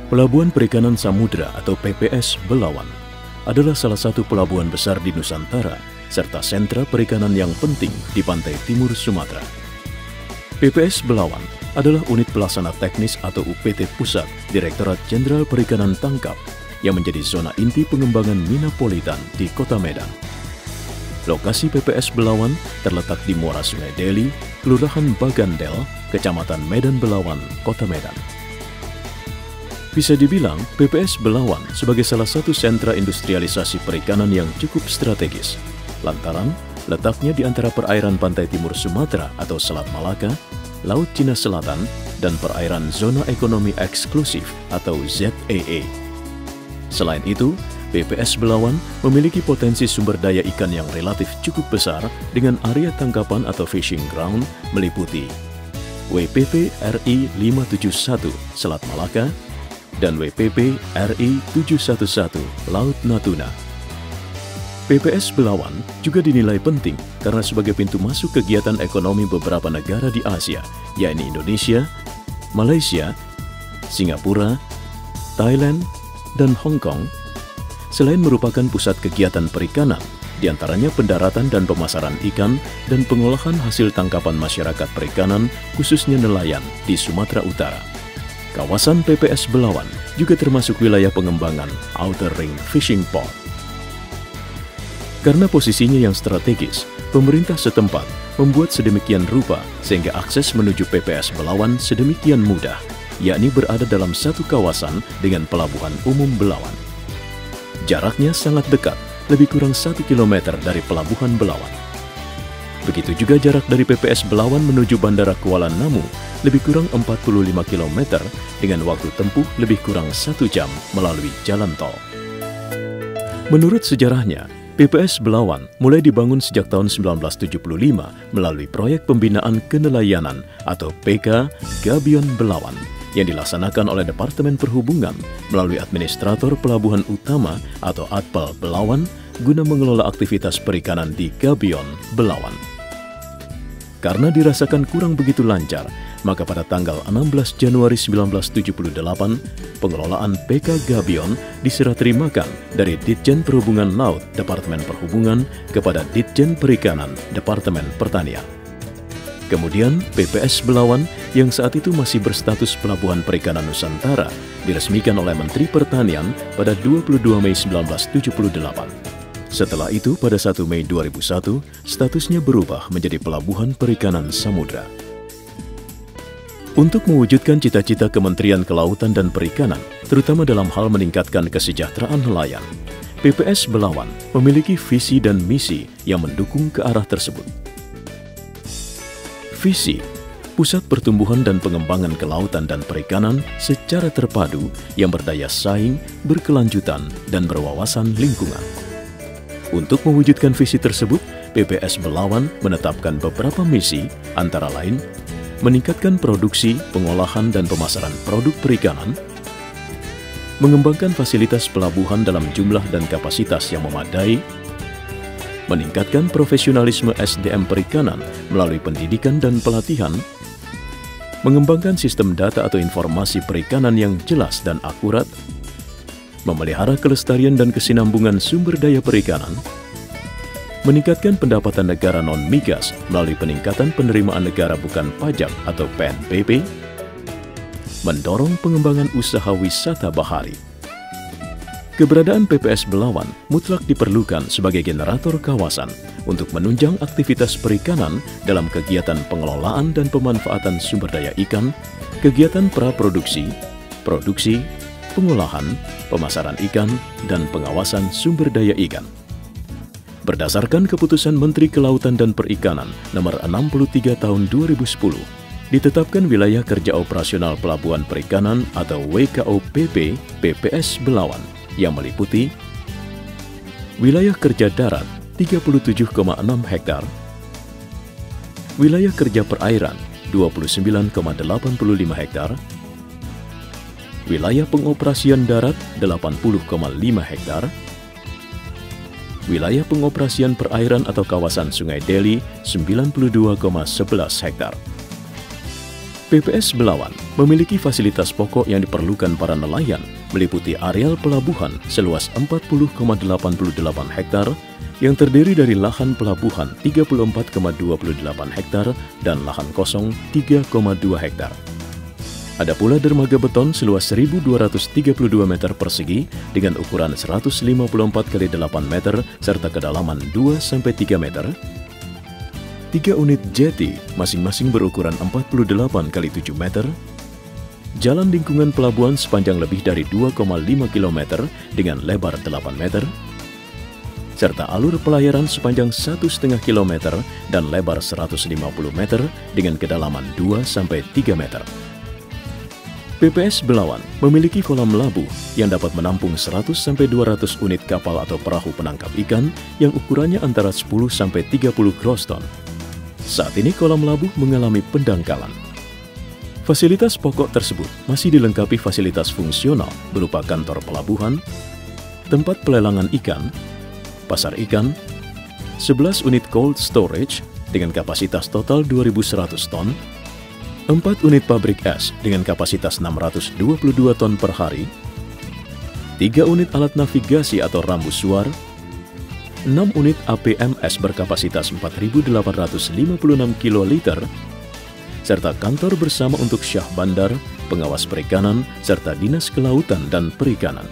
Pelabuhan Perikanan Samudra atau PPS Belawan adalah salah satu pelabuhan besar di Nusantara serta sentra perikanan yang penting di pantai timur Sumatera. PPS Belawan adalah unit pelaksana teknis atau UPT Pusat Direktorat Jenderal Perikanan Tangkap yang menjadi zona inti pengembangan Minapolitan di Kota Medan. Lokasi PPS Belawan terletak di Muara Sungai Deli, Kelurahan Bagandel, Kecamatan Medan Belawan, Kota Medan. Bisa dibilang, PPS Belawan sebagai salah satu sentra industrialisasi perikanan yang cukup strategis, lantaran letaknya di antara perairan pantai timur Sumatera atau Selat Malaka, Laut Cina Selatan, dan perairan Zona Ekonomi Eksklusif atau ZEE. Selain itu, PPS Belawan memiliki potensi sumber daya ikan yang relatif cukup besar dengan area tangkapan atau fishing ground meliputi WPP RI 571 Selat Malaka, dan WPP RI 711 Laut Natuna. PPS Belawan juga dinilai penting karena sebagai pintu masuk kegiatan ekonomi beberapa negara di Asia, yakni Indonesia, Malaysia, Singapura, Thailand, dan Hong Kong. Selain merupakan pusat kegiatan perikanan, diantaranya pendaratan dan pemasaran ikan dan pengolahan hasil tangkapan masyarakat perikanan, khususnya nelayan di Sumatera Utara. Kawasan PPS Belawan juga termasuk wilayah pengembangan Outer Ring Fishing Port. Karena posisinya yang strategis, pemerintah setempat membuat sedemikian rupa sehingga akses menuju PPS Belawan sedemikian mudah, yakni berada dalam satu kawasan dengan Pelabuhan Umum Belawan. Jaraknya sangat dekat, lebih kurang 1 km dari Pelabuhan Belawan. Begitu juga jarak dari PPS Belawan menuju Bandara Kuala Namu, lebih kurang 45 km dengan waktu tempuh lebih kurang 1 jam melalui jalan tol. Menurut sejarahnya, PPS Belawan mulai dibangun sejak tahun 1975 melalui proyek pembinaan kenelayanan atau PK Gabion Belawan yang dilaksanakan oleh Departemen Perhubungan melalui Administrator Pelabuhan Utama atau ATPAL Belawan guna mengelola aktivitas perikanan di Gabion Belawan. Karena dirasakan kurang begitu lancar, maka pada tanggal 16 Januari 1978, pengelolaan PK Gabion diserah terimakan dari Ditjen Perhubungan Laut Departemen Perhubungan kepada Ditjen Perikanan Departemen Pertanian. Kemudian PPS Belawan yang saat itu masih berstatus Pelabuhan Perikanan Nusantara diresmikan oleh Menteri Pertanian pada 22 Mei 1978. Setelah itu, pada 1 Mei 2001, statusnya berubah menjadi Pelabuhan Perikanan Samudra. Untuk mewujudkan cita-cita Kementerian Kelautan dan Perikanan, terutama dalam hal meningkatkan kesejahteraan nelayan, PPS Belawan memiliki visi dan misi yang mendukung ke arah tersebut. Visi, pusat pertumbuhan dan pengembangan kelautan dan perikanan secara terpadu yang berdaya saing, berkelanjutan, dan berwawasan lingkungan. Untuk mewujudkan visi tersebut, PPS Belawan menetapkan beberapa misi, antara lain meningkatkan produksi, pengolahan, dan pemasaran produk perikanan, mengembangkan fasilitas pelabuhan dalam jumlah dan kapasitas yang memadai, meningkatkan profesionalisme SDM perikanan melalui pendidikan dan pelatihan, mengembangkan sistem data atau informasi perikanan yang jelas dan akurat, memelihara kelestarian dan kesinambungan sumber daya perikanan, meningkatkan pendapatan negara non-migas melalui peningkatan penerimaan negara bukan pajak atau PNBP, mendorong pengembangan usaha wisata bahari. Keberadaan PPS Belawan mutlak diperlukan sebagai generator kawasan untuk menunjang aktivitas perikanan dalam kegiatan pengelolaan dan pemanfaatan sumber daya ikan, kegiatan praproduksi, produksi, pengolahan, pemasaran ikan, dan pengawasan sumber daya ikan. Berdasarkan keputusan Menteri Kelautan dan Perikanan Nomor 63 Tahun 2010, ditetapkan wilayah kerja operasional Pelabuhan Perikanan atau WKOPP PPS Belawan yang meliputi wilayah kerja darat 37,6 hektar, wilayah kerja perairan 29,85 hektar, wilayah pengoperasian darat 80,5 hektar, wilayah pengoperasian perairan atau kawasan Sungai Deli 92,11 hektar. PPS Belawan memiliki fasilitas pokok yang diperlukan para nelayan, meliputi areal pelabuhan seluas 40,88 hektar yang terdiri dari lahan pelabuhan 34,28 hektar dan lahan kosong 3,2 hektar. Ada pula dermaga beton seluas 1.232 meter persegi dengan ukuran 154 x 8 meter serta kedalaman 2-3 meter. 3 unit jeti masing-masing berukuran 48 x 7 meter. Jalan lingkungan pelabuhan sepanjang lebih dari 2,5 km dengan lebar 8 meter. Serta alur pelayaran sepanjang 1,5 km dan lebar 150 meter dengan kedalaman 2-3 meter. PPS Belawan memiliki kolam labu yang dapat menampung 100-200 unit kapal atau perahu penangkap ikan yang ukurannya antara 10-30 gross ton. Saat ini kolam labu mengalami pendangkalan. Fasilitas pokok tersebut masih dilengkapi fasilitas fungsional berupa kantor pelabuhan, tempat pelelangan ikan, pasar ikan, 11 unit cold storage dengan kapasitas total 2.100 ton, 4 unit pabrik es dengan kapasitas 622 ton per hari, 3 unit alat navigasi atau rambu suar, 6 unit APMS berkapasitas 4.856 kiloliter, serta kantor bersama untuk syah bandar, pengawas perikanan, serta dinas kelautan dan perikanan.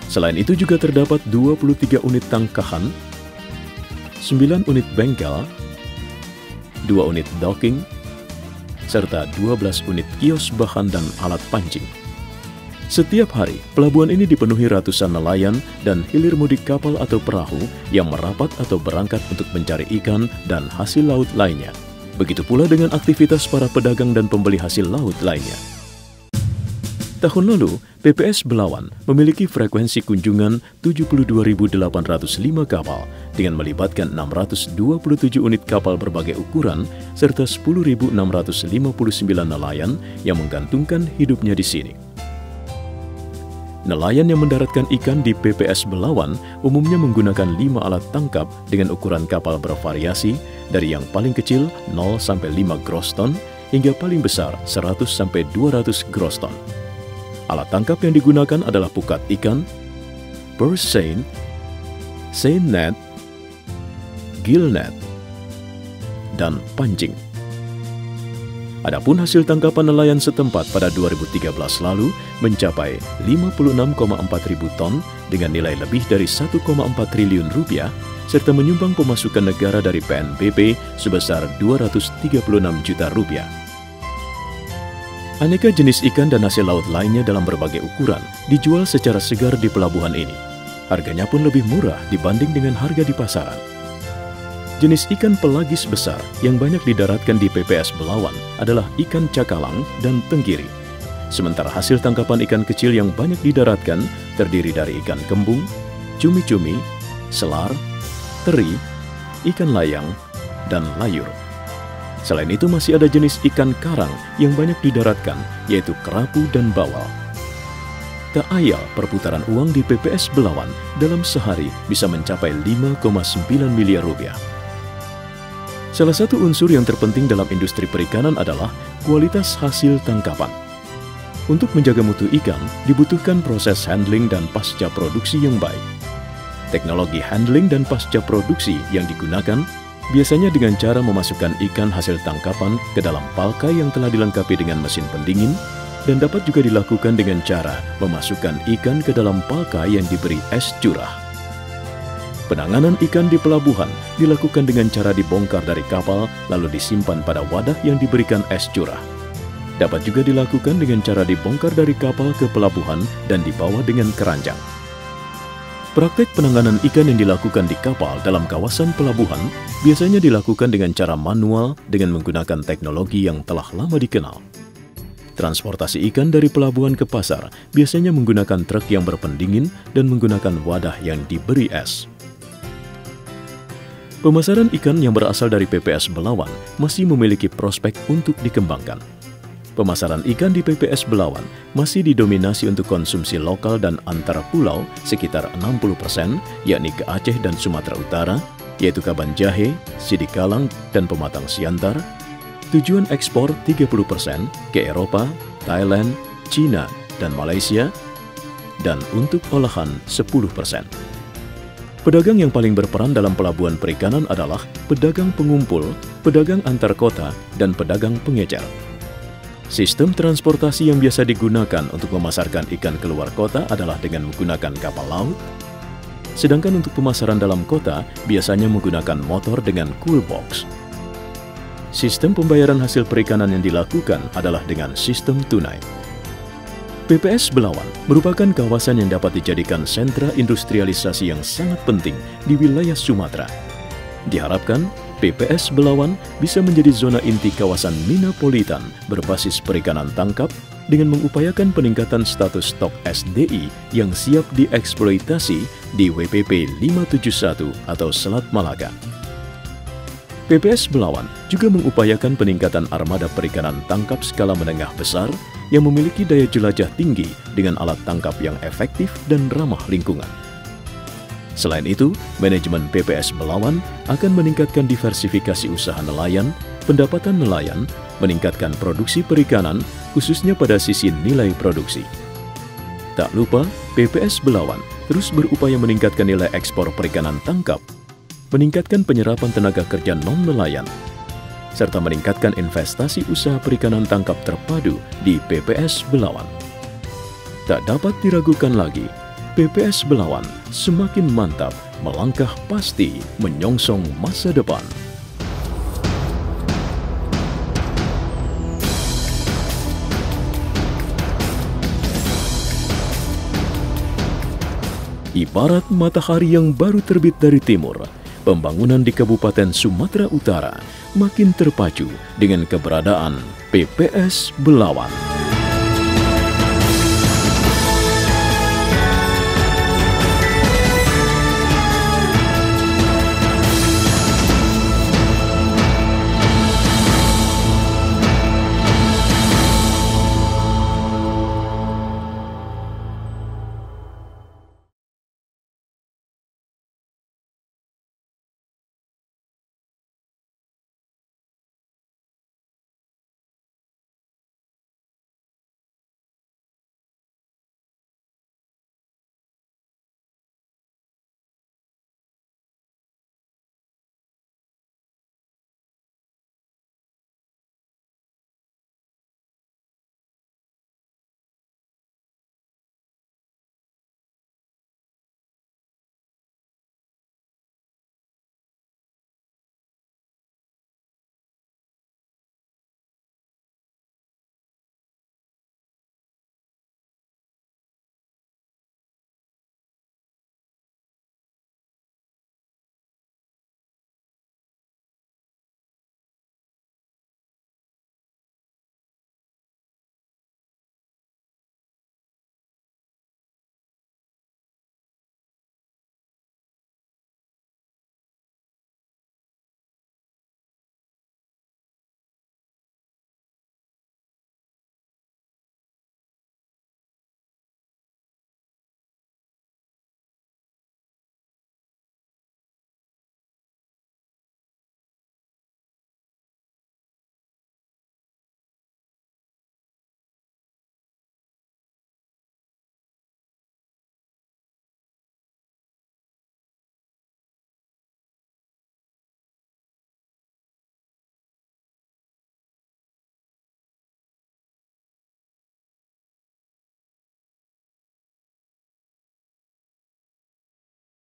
Selain itu juga terdapat 23 unit tangkahan, 9 unit bengkel, 2 unit docking, serta 12 unit kios bahan dan alat pancing. Setiap hari, pelabuhan ini dipenuhi ratusan nelayan dan hilir mudik kapal atau perahu yang merapat atau berangkat untuk mencari ikan dan hasil laut lainnya. Begitu pula dengan aktivitas para pedagang dan pembeli hasil laut lainnya. Tahun lalu, PPS Belawan memiliki frekuensi kunjungan 72.805 kapal dengan melibatkan 627 unit kapal berbagai ukuran serta 10.659 nelayan yang menggantungkan hidupnya di sini. Nelayan yang mendaratkan ikan di PPS Belawan umumnya menggunakan 5 alat tangkap dengan ukuran kapal bervariasi dari yang paling kecil 0-5 gross ton hingga paling besar 100-200 gross ton. Alat tangkap yang digunakan adalah pukat ikan, purse seine, seine net, gill net, dan pancing. Adapun hasil tangkapan nelayan setempat pada 2013 lalu mencapai 56,4 ribu ton dengan nilai lebih dari 1,4 triliun rupiah serta menyumbang pemasukan negara dari PNBP sebesar 236 juta rupiah. Aneka jenis ikan dan hasil laut lainnya dalam berbagai ukuran dijual secara segar di pelabuhan ini. Harganya pun lebih murah dibanding dengan harga di pasaran. Jenis ikan pelagis besar yang banyak didaratkan di PPS Belawan adalah ikan cakalang dan tenggiri. Sementara hasil tangkapan ikan kecil yang banyak didaratkan terdiri dari ikan kembung, cumi-cumi, selar, teri, ikan layang, dan layur. Selain itu masih ada jenis ikan karang yang banyak didaratkan, yaitu kerapu dan bawal. Tak ayal perputaran uang di PPS Belawan dalam sehari bisa mencapai 5,9 miliar rupiah. Salah satu unsur yang terpenting dalam industri perikanan adalah kualitas hasil tangkapan. Untuk menjaga mutu ikan, dibutuhkan proses handling dan pasca produksi yang baik. Teknologi handling dan pasca produksi yang digunakan biasanya dengan cara memasukkan ikan hasil tangkapan ke dalam palka yang telah dilengkapi dengan mesin pendingin dan dapat juga dilakukan dengan cara memasukkan ikan ke dalam palka yang diberi es curah. Penanganan ikan di pelabuhan dilakukan dengan cara dibongkar dari kapal lalu disimpan pada wadah yang diberikan es curah. Dapat juga dilakukan dengan cara dibongkar dari kapal ke pelabuhan dan dibawa dengan keranjang. Praktek penanganan ikan yang dilakukan di kapal dalam kawasan pelabuhan biasanya dilakukan dengan cara manual dengan menggunakan teknologi yang telah lama dikenal. Transportasi ikan dari pelabuhan ke pasar biasanya menggunakan truk yang berpendingin dan menggunakan wadah yang diberi es. Pemasaran ikan yang berasal dari PPS Belawan masih memiliki prospek untuk dikembangkan. Pemasaran ikan di PPS Belawan masih didominasi untuk konsumsi lokal dan antara pulau sekitar 60%, yakni ke Aceh dan Sumatera Utara, yaitu Kaban Jahe, Sidikalang, dan Pematang Siantar. persetujuan ekspor 30% ke Eropa, Thailand, China, dan Malaysia, dan untuk olahan 10%. Pedagang yang paling berperan dalam pelabuhan perikanan adalah pedagang pengumpul, pedagang antar kota, dan pedagang pengecer. Sistem transportasi yang biasa digunakan untuk memasarkan ikan keluar kota adalah dengan menggunakan kapal laut, sedangkan untuk pemasaran dalam kota biasanya menggunakan motor dengan cool box. Sistem pembayaran hasil perikanan yang dilakukan adalah dengan sistem tunai. PPS Belawan merupakan kawasan yang dapat dijadikan sentra industrialisasi yang sangat penting di wilayah Sumatera. Diharapkan, PPS Belawan bisa menjadi zona inti kawasan Minapolitan berbasis perikanan tangkap dengan mengupayakan peningkatan status stok SDI yang siap dieksploitasi di WPP 571 atau Selat Malaka. PPS Belawan juga mengupayakan peningkatan armada perikanan tangkap skala menengah besar yang memiliki daya jelajah tinggi dengan alat tangkap yang efektif dan ramah lingkungan. Selain itu, manajemen PPS Belawan akan meningkatkan diversifikasi usaha nelayan, pendapatan nelayan, meningkatkan produksi perikanan, khususnya pada sisi nilai produksi. Tak lupa, PPS Belawan terus berupaya meningkatkan nilai ekspor perikanan tangkap, meningkatkan penyerapan tenaga kerja non-nelayan, serta meningkatkan investasi usaha perikanan tangkap terpadu di PPS Belawan. Tak dapat diragukan lagi, PPS Belawan semakin mantap melangkah pasti menyongsong masa depan. Ibarat matahari yang baru terbit dari timur, pembangunan di Kabupaten Sumatera Utara makin terpacu dengan keberadaan PPS Belawan.